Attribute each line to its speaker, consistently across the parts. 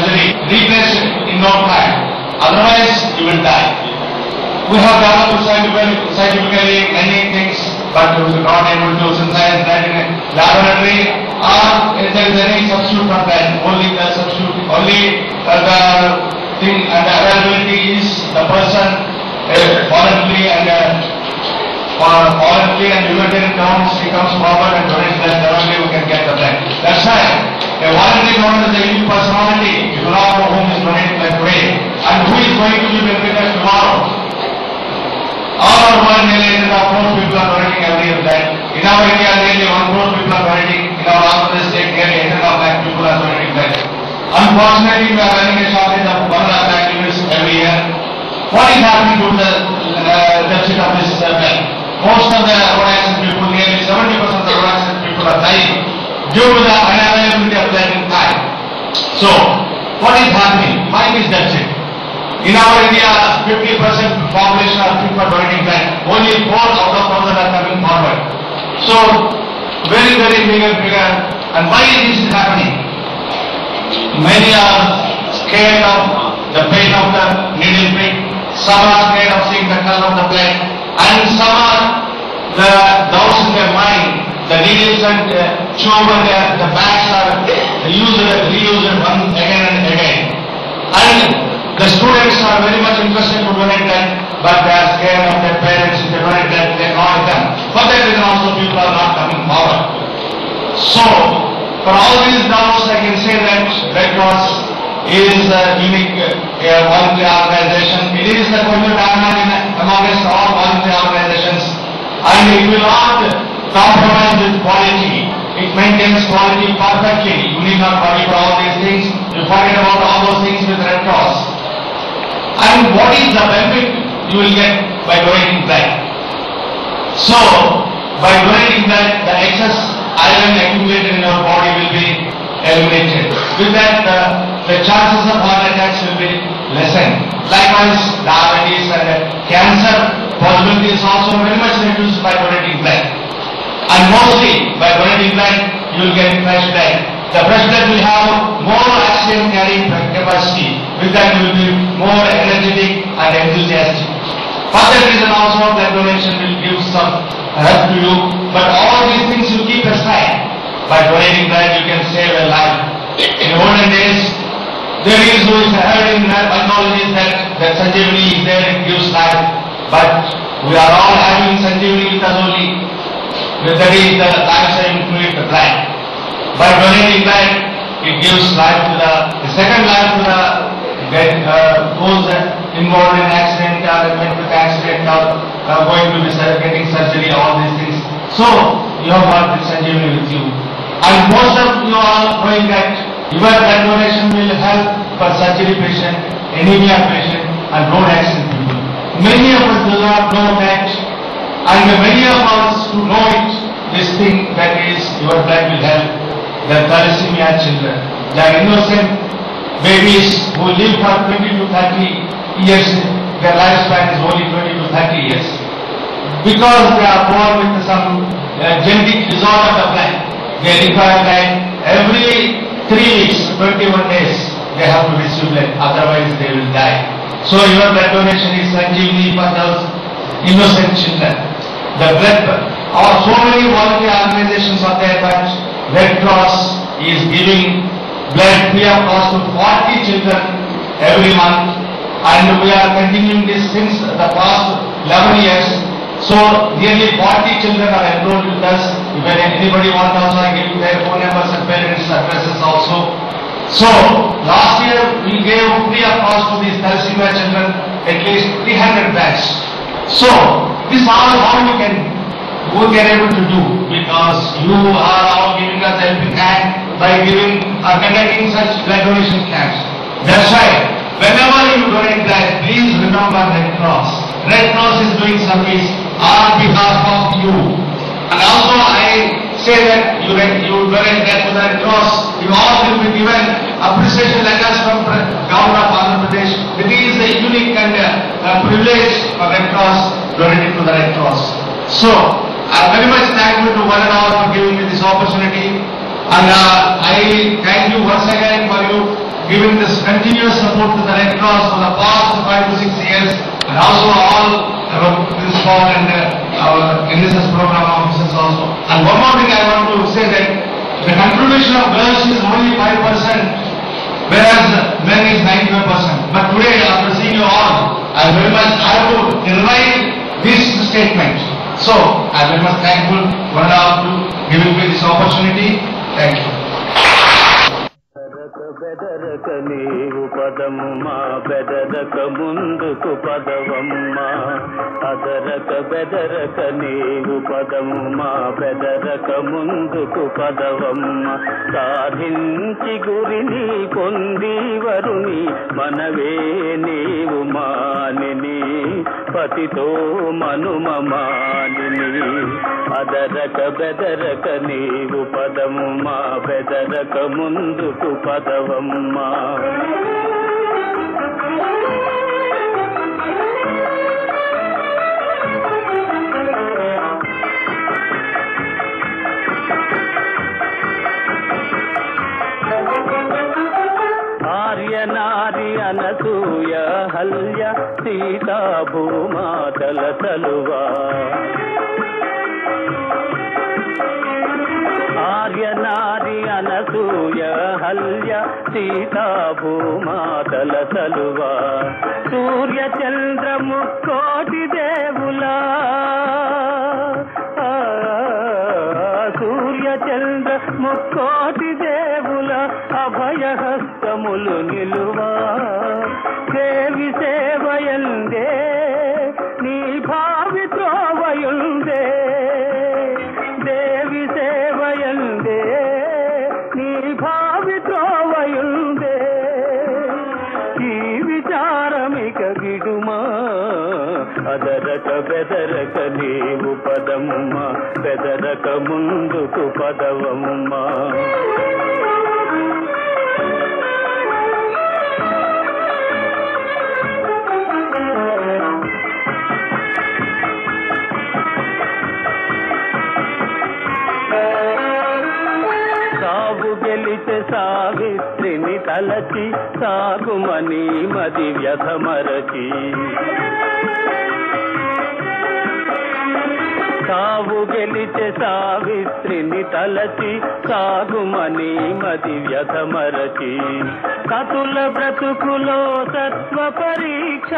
Speaker 1: surgery replaced in no time. Otherwise, you will die. We have developed scientifically many things, but we are not able to synthesize that in a laboratory, or if there is any substitute for that. Only the substitute, only the thing and the availability is the person voluntarily and humanitarian grounds, he comes forward and donates blood. Then only we can get the blood. That's why a voluntary donor is a unique personality. You do not know whom is donating blood today and who is going to be benefited tomorrow. All over the world, nearly 4 people are donating every year blood. In our India, nearly 1 crore people are donating. In our Andhra state, nearly 8.5 lakh people are donating blood. Unfortunately, we are running a shortage of 1 lakh units every year. What is happening to the deficit of this blood? Most of the road accident people, nearly 70% of the road accident people are dying due to the unavailability of blood in time. So, what is happening? Why is deficit? In our India, 50% population are fit for donating blood. Only 4 out of 1,000 are coming forward. So, very, very bigger. And why is this happening? Many are scared of the pain of the needle prick. Some are scared of seeing the color of the blood. And some are the doubts in their mind. The needles and tube and the bags are reused one again and again. And the students are very much interested to donate blood, but they are scared of their parents. If they donate blood, they call them. For that reason also people are not coming forward. So, for all these doubts, I can say that Red Cross is a unique voluntary organization. It is the common diamond amongst all voluntary organizations, and it will not compromise with quality. It maintains quality perfectly. You need not worry for all these things. You forget about all those things with Red Cross. And what is the benefit you will get by donating blood? So, by donating blood, the excess iron accumulated in our body will be eliminated. With that, the chances of heart attacks will be lessened. Likewise, diabetes and cancer possibility is also very much reduced by donating blood. And mostly, by donating blood, you will get fresh blood. The fresh blood will have more oxygen carrying capacity. With that, you will be more energetic and enthusiastic. For that reason also, blood donation will give some help to you. But all these things you keep aside. By donating blood, you can save a life. In olden days, there is who is heard in pathology that Sanjeevani is there, it gives life. But we are all having Sanjeevani with us only. That is the lifestyle fluid, the blood. By donating blood, it gives life to the second life to those involved in accident or met with accident or going to be getting surgery, all these things. So, you have got this Sanjeevani with you. And most of you are knowing that your blood donation will help for surgery patient, anemia patient and road accident people. Many of us do not know that, and many of us who know it, this thing that is your blood will help the thalassemia children. The innocent babies who live for 20 to 30 years, their lifespan is only 20 to 30 years. Because they are born with some genetic disorder of the blood, they require blood every 3 weeks, 21 days, they have to receive blood, otherwise they will die. So your blood donation is Sanjeevani for those innocent children. The blood, or so many voluntary organizations are there, but Red Cross is giving blood free of cost to 40 children every month, and we are continuing this since the past 11 years. So nearly 40 children are enrolled with us. If anybody wants also, I give their phone numbers and parents' addresses also. So last year we gave free of cost to these thalassemia children at least 300 bags. So this all how we can able to do, because you are all giving us a helping hand by conducting such blood donation camps. That's why whenever you donate blood, please remember Red Cross. Red Cross is doing service on behalf of you. And also I say that you donate blood to the Red Cross, you all will be given appreciation letters from Government of Andhra Pradesh. It is a unique and privilege for Red Cross donating to the Red Cross. So I am very much thankful to one and all for giving me this opportunity, and I thank you once again for you giving this continuous support to the Red Cross for the past 5 to 6 years, and also all this form and our NSS program officers also. And one more thing I want to say that the contribution of girls is only 5%, whereas men is 95%. But today, after seeing you all, I very much have to revise this statement. So, I am very much thankful for giving me this opportunity. Thank you.
Speaker 2: బెదరక నీవు పదమ్మా బెదరక ముందుకు పదవమ్మా అదరక బెదరక నీవు పదమ్మా బెదరక ముందుకు పదవమ్మా సాధించి గురిని పొందివరుని మనవే నీవు మానిని పతితో మనుమమానిని అదరక బెదరక నీవు పదమ్మా బెదరక ముందుకు పదవమ్మా ఆర్యనారి అనసూయ హల్య సీతా భూమాతల తలువా ఆర్యనారి అనసూయ హల్య సీతా భూమాతల తలువా సూర్య చంద్ర ముక్కోటి దేవులా సూర్య చంద్ర ముక్కోటి దేవుల అభయహస్తములు నిలువా దేవి సేవయందే నీ భావి త్రోవయుందే దేవి సేవయందే నీ భావి త్రోవయుందే ఈ విచారమిక విడుమా అదరక బెదరక నీవు పదమ్మా బెదరక ముందుకు పదవమ్మా గెలిచే సావిత్రిని తలచి సాగుమని మది వ్యధమరచి సావు గెలిచే సావిత్రిని తలచి సాగుమని మది వ్యధమరచి సతుల బ్రతుకులో సత్వ పరీక్ష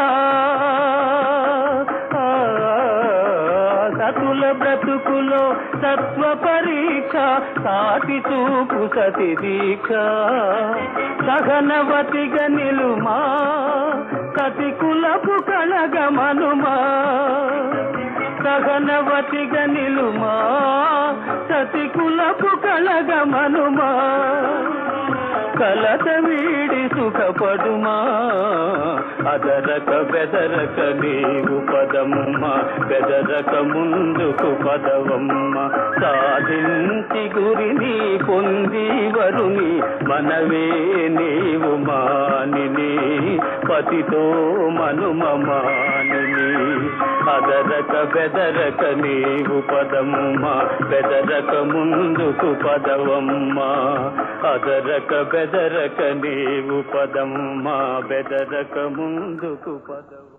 Speaker 2: సతుల బ్రతుకులో సత్వ పరీక్ష సాటి చూపు సతి దీక్ష సహనవతిగా నిలుమా సతి కులపు కళగమనుమా సహనవతిగా నిలుమా సతి కులపు కళగమనుమా కలత వీడి సుఖపడుమా అదరక బెదరక నీవు పదమ్మా బెదరక ముందుకు పదవమ్మా సాధించి గురిని పొందివరుని మనవే నీవు మానిని పతితో మనుమమానిని అదరక బెదరక నీవు పదమ్మా బెదరక ముందుకు పదవమ్మా అదరక బెదరక నీవు పదమ్మా బెదరక ముందుకు పదవ